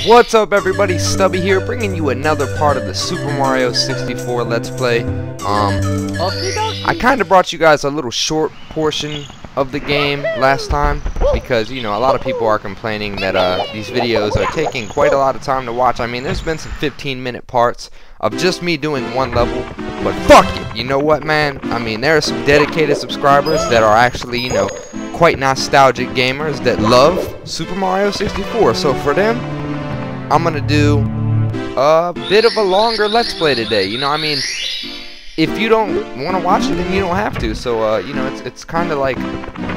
What's up everybody, Stubby here, bringing you another part of the Super Mario 64 Let's Play. I kind of brought you guys a little short portion of the game last time, because, you know, a lot of people are complaining that these videos are taking quite a lot of time to watch. I mean, there's been some 15-minute parts of just me doing one level, but fuck it, you know what, man? I mean, there are some dedicated subscribers that are actually, you know, quite nostalgic gamers that love Super Mario 64, so for them, I'm gonna do a bit of a longer Let's Play today. You know, I mean, if you don't want to watch it, then you don't have to. So, you know, it's kind of like,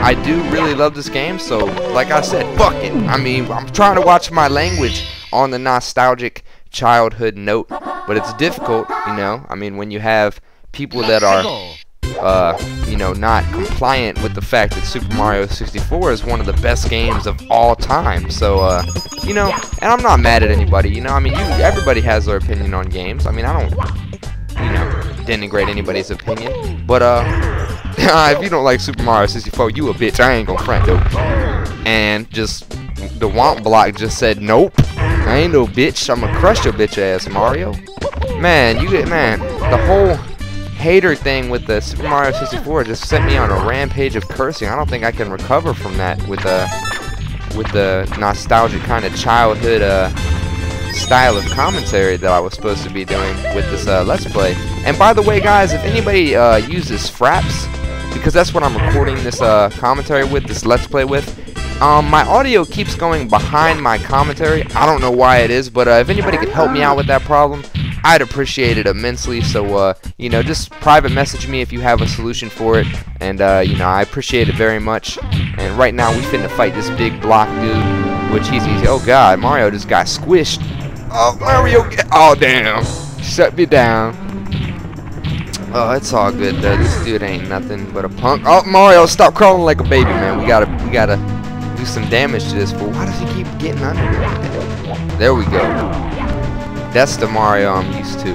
I do really love this game, so, like I said, fuck it. I mean, I'm trying to watch my language on the nostalgic childhood note, but it's difficult, you know. I mean, when you have people that are, you know, not compliant with the fact that Super Mario 64 is one of the best games of all time. So, you know, and I'm not mad at anybody, you know. I mean, everybody has their opinion on games. I mean, I don't, you know, denigrate anybody's opinion. But, if you don't like Super Mario 64, you a bitch. I ain't gonna front, though. And just, the WOMP block just said, nope, I ain't no bitch. I'm gonna crush your bitch ass, Mario. Man, the whole hater thing with the Super Mario 64 just sent me on a rampage of cursing. I don't think I can recover from that with the nostalgic kind of childhood style of commentary that I was supposed to be doing with this Let's Play. And by the way, guys, if anybody uses fraps, because that's what I'm recording this commentary with, this Let's Play with, my audio keeps going behind my commentary. I don't know why it is, but if anybody could help me out with that problem, I'd appreciate it immensely. So, you know, just private message me if you have a solution for it. And, you know, I appreciate it very much. And right now, we finna fight this big block dude, which he's easy. Oh, God, Mario just got squished. Oh, Mario, oh, damn. Shut me down. Oh, it's all good, though. This dude ain't nothing but a punk. Oh, Mario, stop crawling like a baby, man. We gotta do some damage to this fool. Why does he keep getting under there? There we go. That's the Mario I'm used to.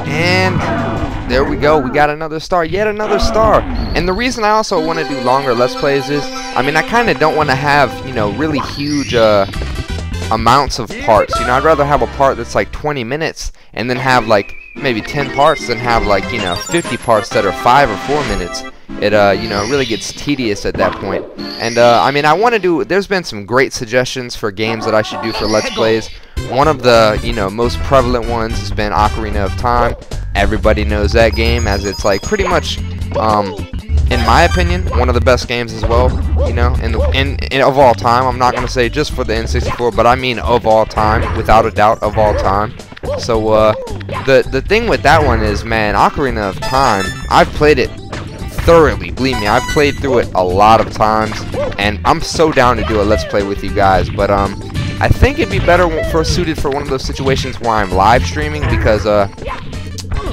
And there we go. We got another star. Yet another star. And the reason I also want to do longer Let's Plays is, I mean, I kind of don't want to have, you know, really huge amounts of parts. You know, I'd rather have a part that's like 20 minutes and then have like maybe 10 parts than have like, you know, 50 parts that are 5 or 4 minutes. It, you know, really gets tedious at that point. And, I mean, I want to do, there's been some great suggestions for games that I should do for Let's Plays. One of the, you know, most prevalent ones has been Ocarina of Time. Everybody knows that game, as it's, like, pretty much, in my opinion, one of the best games as well, you know, of all time. I'm not going to say just for the N64, but I mean of all time, without a doubt, of all time. So, the thing with that one is, man, Ocarina of Time, I've played it thoroughly, believe me. I've played through it a lot of times, and I'm so down to do a Let's Play with you guys. But I think it'd be better suited for one of those situations where I'm live streaming, because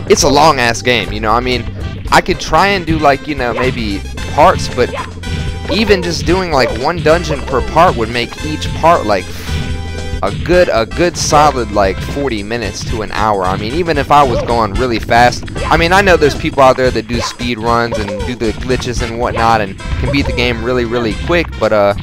it's a long ass game. You know, I mean, I could try and do, like, you know, maybe parts, but even just doing like one dungeon per part would make each part like a good solid like 40 minutes to an hour. I mean, even if I was going really fast, I mean, I know there's people out there that do speed runs and do the glitches and whatnot and can beat the game really quick, but I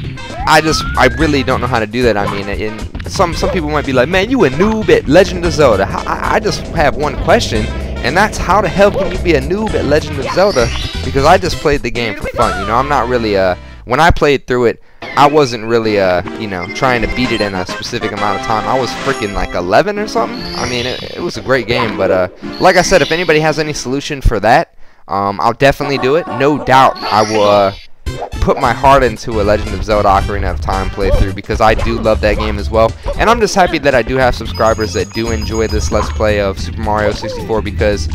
really don't know how to do that. I mean, some people might be like, man, you a noob at Legend of Zelda. I just have one question, and that's how the hell can you be a noob at Legend of Zelda? Because I just played the game for fun, you know. I'm not really when I played through it, I wasn't really, you know, trying to beat it in a specific amount of time. I was freaking like 11 or something. I mean, it was a great game, but like I said, if anybody has any solution for that, I'll definitely do it. No doubt I will put my heart into a Legend of Zelda Ocarina of Time playthrough, because I do love that game as well. And I'm just happy that I do have subscribers that do enjoy this Let's Play of Super Mario 64, because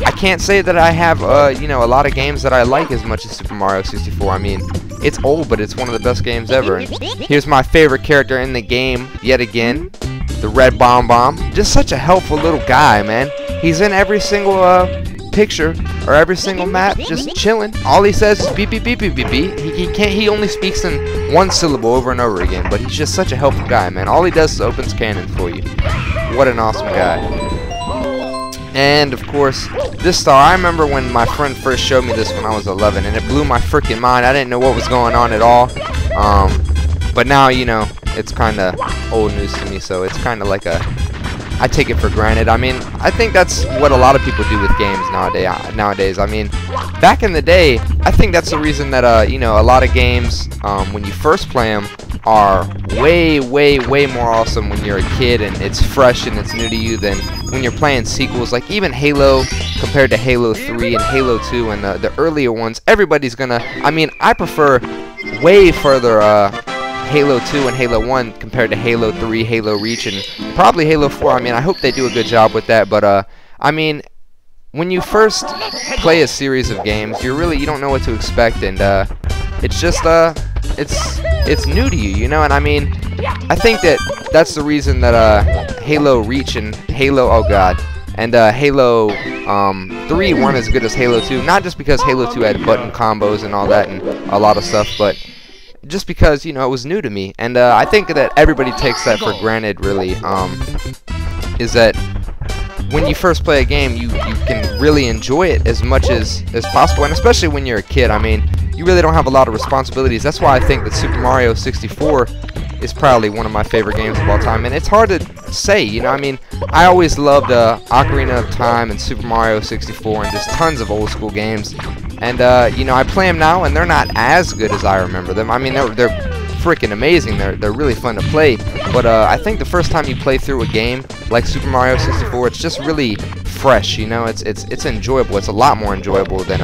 I can't say that I have, you know, a lot of games that I like as much as Super Mario 64. I mean, it's old, but it's one of the best games ever. And here's my favorite character in the game, yet again, the Red Bomb. Just such a helpful little guy, man. He's in every single picture or every single map, just chilling. All he says is beep beep beep beep beep beep. He only speaks in one syllable over and over again, but he's just such a helpful guy, man. All he does is opens cannons for you. What an awesome guy. And of course, this star, I remember when my friend first showed me this when I was 11, and it blew my freaking mind. I didn't know what was going on at all. But now, you know, it's kind of old news to me, so it's kind of like I take it for granted. I mean, I think that's what a lot of people do with games nowadays. I mean, back in the day, I think that's the reason that, you know, a lot of games, when you first play them, are way more awesome when you're a kid and it's fresh and it's new to you than when you're playing sequels. Like even Halo compared to Halo 3 and Halo 2 and the earlier ones, everybody's gonna, I mean, I prefer way further Halo 2 and Halo 1 compared to Halo 3, Halo Reach, and probably Halo 4. I mean, I hope they do a good job with that, but I mean, when you first play a series of games, you don't know what to expect, and it's just it's new to you, you know. And I mean, I think that's the reason that Halo Reach and Halo Halo 3 weren't as good as Halo 2. Not just because Halo 2 had button combos and all that and a lot of stuff, but just because, you know, it was new to me. And I think that everybody takes that for granted, really, is that when you first play a game, you can really enjoy it as much as possible, and especially when you're a kid. I mean, you really don't have a lot of responsibilities. That's why I think that Super Mario 64 is probably one of my favorite games of all time, and it's hard to say, you know. I mean, I always loved Ocarina of Time and Super Mario 64 and just tons of old school games, and you know, I play them now and they're not as good as I remember them. I mean, they're freaking amazing. They're really fun to play, but I think the first time you play through a game like Super Mario 64, it's just really fresh, you know. It's enjoyable. It's a lot more enjoyable than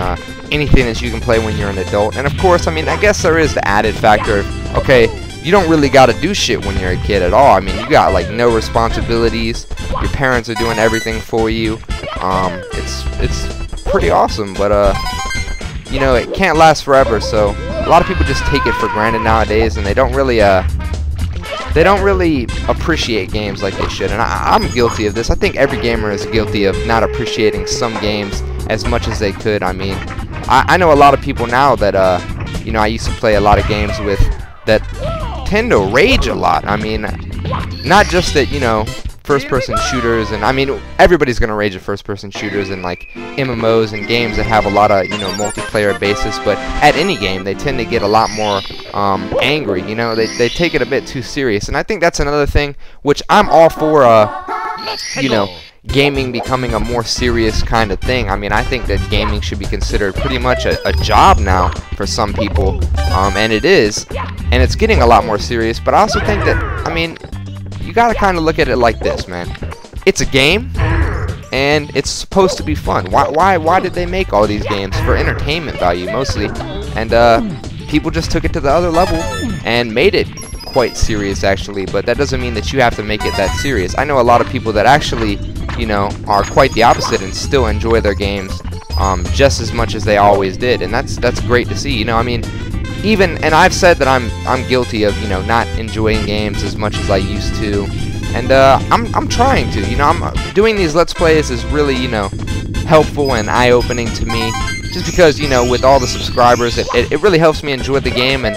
anything that you can play when you're an adult. And of course, I mean, I guess there is the added factor of, okay, you don't really got to do shit when you're a kid at all. I mean, you got like no responsibilities. Your parents are doing everything for you. It's pretty awesome, but you know, it can't last forever. So a lot of people just take it for granted nowadays, and they don't really appreciate games like they should. And I'm guilty of this. I think every gamer is guilty of not appreciating some games as much as they could. I mean, I know a lot of people now that you know, I used to play a lot of games with that tend to rage a lot. I mean, not just that, you know, first-person shooters, and I mean, everybody's gonna rage at first-person shooters and like MMOs and games that have a lot of, you know, multiplayer basis, but at any game they tend to get a lot more angry, you know. They take it a bit too serious, and I think that's another thing which I'm all for, you know, gaming becoming a more serious kind of thing. I mean, I think that gaming should be considered pretty much a job now for some people, and it is, and it's getting a lot more serious. But I also think that, I mean, you gotta kind of look at it like this, man. It's a game, and it's supposed to be fun. Why did they make all these games? For entertainment value mostly, and people just took it to the other level and made it quite serious, actually. But that doesn't mean that you have to make it that serious. I know a lot of people that actually, you know, are quite the opposite and still enjoy their games just as much as they always did, and that's great to see, you know. I mean, and I've said that I'm guilty of, you know, not enjoying games as much as I used to, and I'm trying to, you know. I'm doing these Let's Plays is really, you know, helpful and eye-opening to me, just because, you know, with all the subscribers, it really helps me enjoy the game. And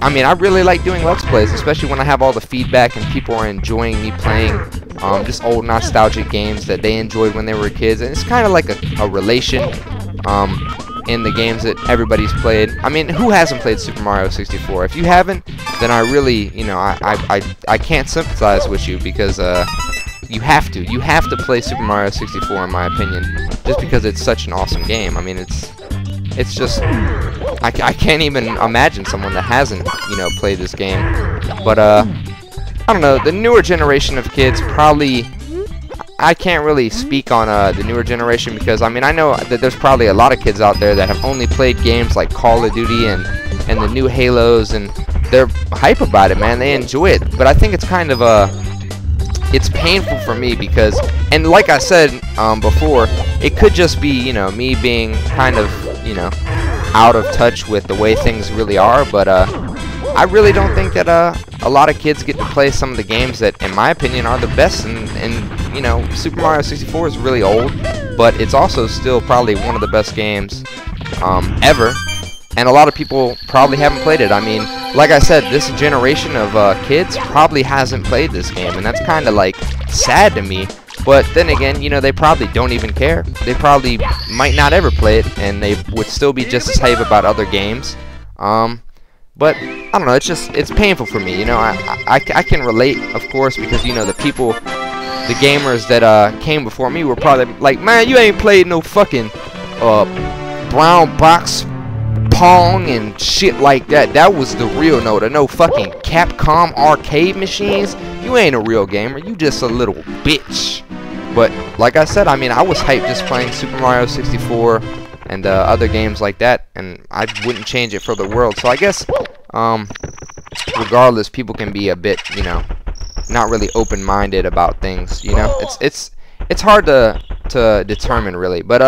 I mean, I really like doing Let's Plays, especially when I have all the feedback and people are enjoying me playing just old nostalgic games that they enjoyed when they were kids. And it's kind of like a relation in the games that everybody's played. I mean, who hasn't played Super Mario 64? If you haven't, then I really, you know, I can't sympathize with you, because you have to play Super Mario 64, in my opinion, just because it's such an awesome game. I mean, it's just, I can't even imagine someone that hasn't, you know, played this game. But I don't know, the newer generation of kids probably, I can't really speak on the newer generation, because I mean, I know that there's probably a lot of kids out there that have only played games like Call of Duty and the new Halos, and they're hype about it, man. They enjoy it. But I think it's kind of it's painful for me, because, and like I said before, it could just be, you know, me being kind of, you know, out of touch with the way things really are. But I really don't think that a lot of kids get to play some of the games that, in my opinion, are the best. And you know, Super Mario 64 is really old, but it's also still probably one of the best games ever. And a lot of people probably haven't played it. I mean, like I said, this generation of kids probably hasn't played this game, and that's kind of like sad to me. But then again, you know, they probably don't even care. They probably might not ever play it, and they would still be just as hype about other games. But I don't know, it's painful for me, you know. I can relate, of course, because, you know, the people, the gamers that came before me were probably like, man, you ain't played no fucking brown box Pong and shit like that. That was the real no fucking Capcom arcade machines. You ain't a real gamer, you just a little bitch. But like I said, I mean, I was hyped just playing Super Mario 64 and other games like that, and I wouldn't change it for the world. So I guess regardless, people can be a bit, you know, not really open-minded about things, you know. It's hard to determine, really. But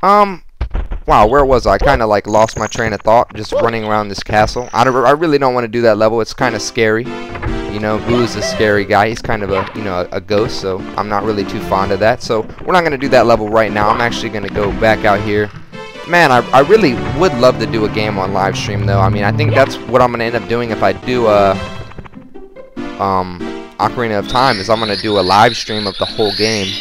wow, where was I? Kind of like lost my train of thought just running around this castle. I really don't want to do that level. It's kind of scary. You know, Boo's a scary guy. He's kind of a, you know, a ghost, so I'm not really too fond of that. So we're not going to do that level right now. I'm actually going to go back out here. Man, I really would love to do a game on live stream, though. I mean, I think that's what I'm going to end up doing if I do Ocarina of Time, is I'm going to do a live stream of the whole game.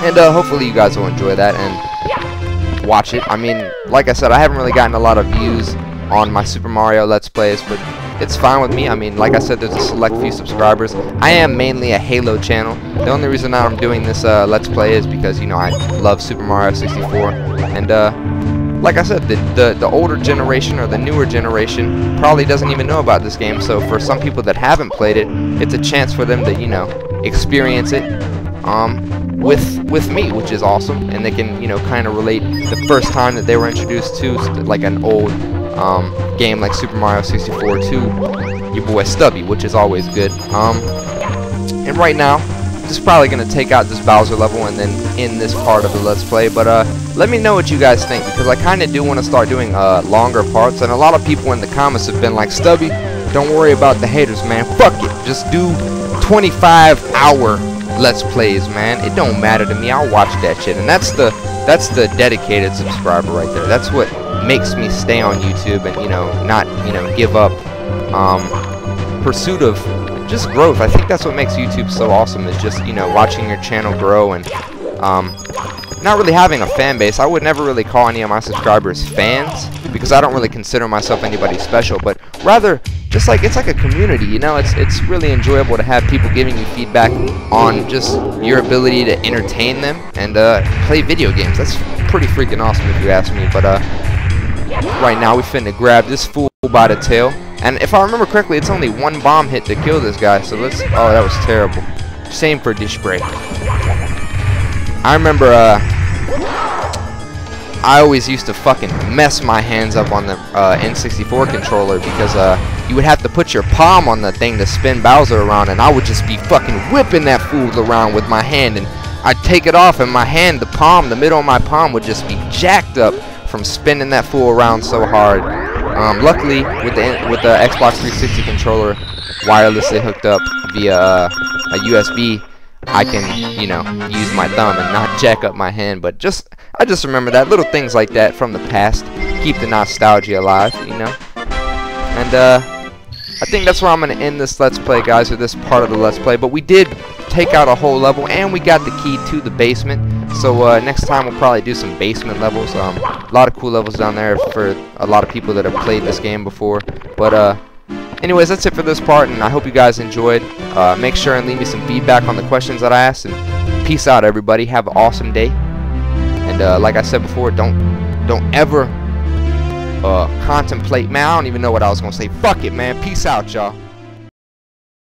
And hopefully you guys will enjoy that and watch it. I mean, like I said, I haven't really gotten a lot of views on my Super Mario Let's Plays, but it's fine with me. I mean, like I said, there's a select few subscribers. I am mainly a Halo channel. The only reason I'm doing this Let's Play is because, you know, I love Super Mario 64. And like I said, the older generation or the newer generation probably doesn't even know about this game. So for some people that haven't played it, it's a chance for them to, you know, experience it with me, which is awesome. And they can, you know, kind of relate the first time that they were introduced to like an old game like Super Mario 64 to your boy Stubby, which is always good. And right now, just probably gonna take out this Bowser level and then end this part of the Let's Play. But let me know what you guys think, because I kind of do want to start doing longer parts. And a lot of people in the comments have been like, Stubby, don't worry about the haters, man. Fuck it, just do 25-hour Let's Plays, man. It don't matter to me. I'll watch that shit. And that's the dedicated subscriber right there. That's what makes me stay on YouTube and, you know, not, you know, give up pursuit of just growth. I think that's what makes YouTube so awesome, is just, you know, watching your channel grow and not really having a fan base. I would never really call any of my subscribers fans, because I don't really consider myself anybody special, but rather just like, it's like a community, you know. It's really enjoyable to have people giving you feedback on just your ability to entertain them and play video games. That's pretty freaking awesome if you ask me. But right now we finna grab this fool by the tail, and if I remember correctly, it's only one bomb hit to kill this guy. So let's, oh, that was terrible. Same for dish break. I remember I always used to fucking mess my hands up on the N64 controller, because you would have to put your palm on the thing to spin Bowser around, and I would just be fucking whipping that fool around with my hand, and I'd take it off, and my hand, the palm, the middle of my palm would just be jacked up from spinning that fool around so hard. Luckily, with the Xbox 360 controller wirelessly hooked up via a USB, I can, you know, use my thumb and not jack up my hand. But I just remember that, little things like that from the past keep the nostalgia alive, you know. And I think that's where I'm going to end this Let's Play, guys, or this part of the Let's Play. But we did take out a whole level, and we got the key to the basement. So next time we'll probably do some basement levels. A lot of cool levels down there for a lot of people that have played this game before. But anyways, that's it for this part, and I hope you guys enjoyed. Make sure and leave me some feedback on the questions that I asked, and peace out, everybody. Have an awesome day. And like I said before, don't ever contemplate. Man, I don't even know what I was gonna say. Fuck it, man. Peace out, y'all.